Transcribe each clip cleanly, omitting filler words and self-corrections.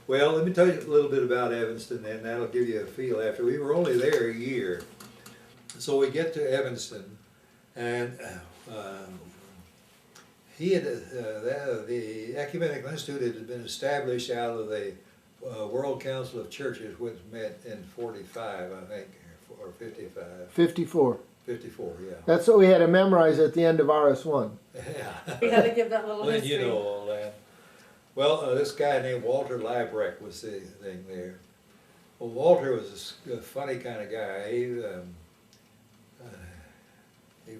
Well, let me tell you a little bit about Evanston, and that'll give you a feel after. We were only there a year. So we get to Evanston, and the Ecumenical Institute had been established out of the World Council of Churches, which met in 45, I think, or 55. 54. 54, yeah. That's what we had to memorize at the end of RS1. Yeah. We had to give that little Well, history. you know all that. Well, this guy named Walter Labreck was the thing there. Well, Walter was a funny kind of guy. He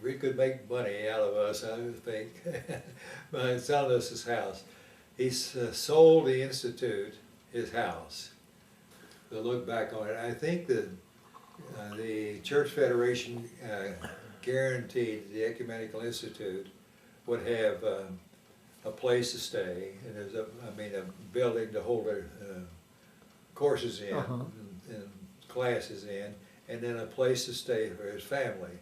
really could make money out of us, I think, by selling us his house. He sold the Institute his house. To look back on it, I think that the Church Federation guaranteed the Ecumenical Institute would have a place to stay, and there's a building to hold their courses in, and classes in, and then a place to stay for his family.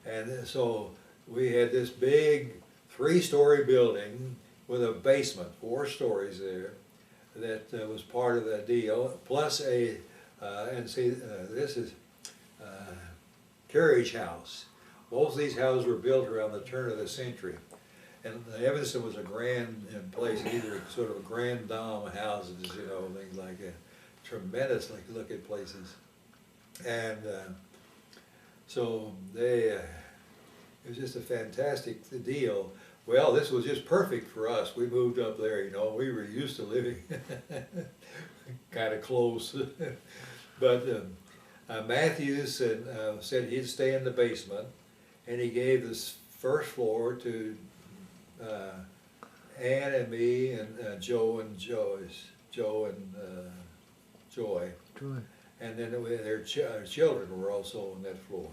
And so we had this big 3-story building with a basement, 4 stories there, that was part of the deal, plus a, this is carriage house. Both of these houses were built around the turn of the century. And Evanston was a grand place, either sort of a grand dame houses, you know, things like that. Tremendous looking places. And so it was just a fantastic deal. Well, this was just perfect for us. We moved up there, you know, we were used to living kind of close. But Matthews said he'd stay in the basement, and he gave this first floor to Ann and me and Joe and Joy. And then their children were also on that floor.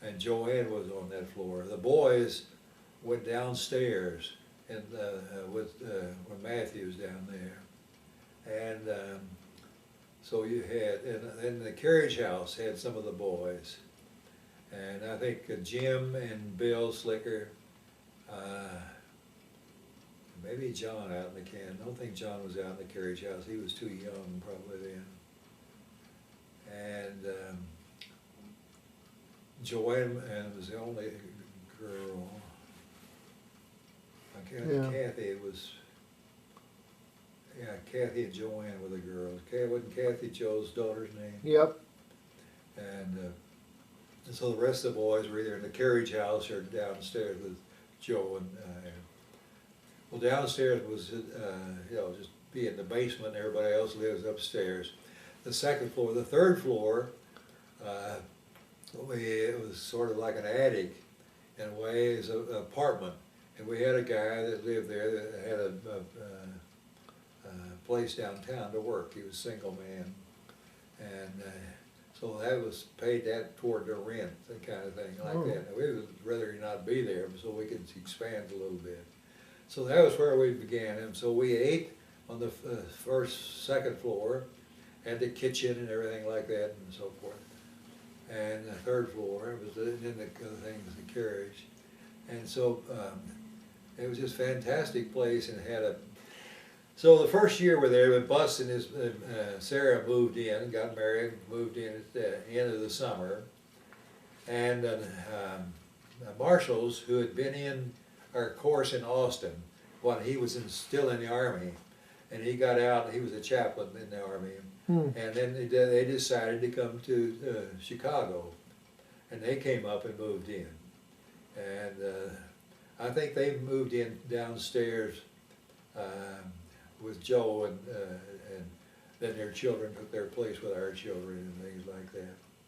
And Joanne was on that floor. The boys went downstairs and with Matthews down there. And so you had, and then the carriage house had some of the boys. And I think Jim and Bill Slicker, maybe John out in the can. I don't think John was out in the carriage house. He was too young probably then. And Joanne was the only girl. Kathy was, Kathy and Joanne were the girls. Wasn't Kathy Joe's daughter's name? Yep. And so the rest of the boys were either in the carriage house or downstairs with Joe and well, downstairs was you know, just be in the basement. Everybody else lives upstairs. The second floor, the third floor, it was sort of like an attic in a way. It's an apartment, and we had a guy that lived there that had a place downtown to work. He was a single man, and so that was paid that toward the rent, that kind of thing like that. And we would rather not be there so we could expand a little bit. So that was where we began, and so we ate on the second floor, had the kitchen and everything like that and so forth. And the third floor was then the other thing was the carriage. And so it was just a fantastic place, and had a, so the first year we're there, but Bus and Sarah moved in, got married, moved in at the end of the summer. And Marshall's, who had been in our course in Austin when he was still in the Army, and he got out, he was a chaplain in the Army. And then they decided to come to Chicago, and they came up and moved in. And I think they moved in downstairs with Joe, and then their children took their place with our children and things like that.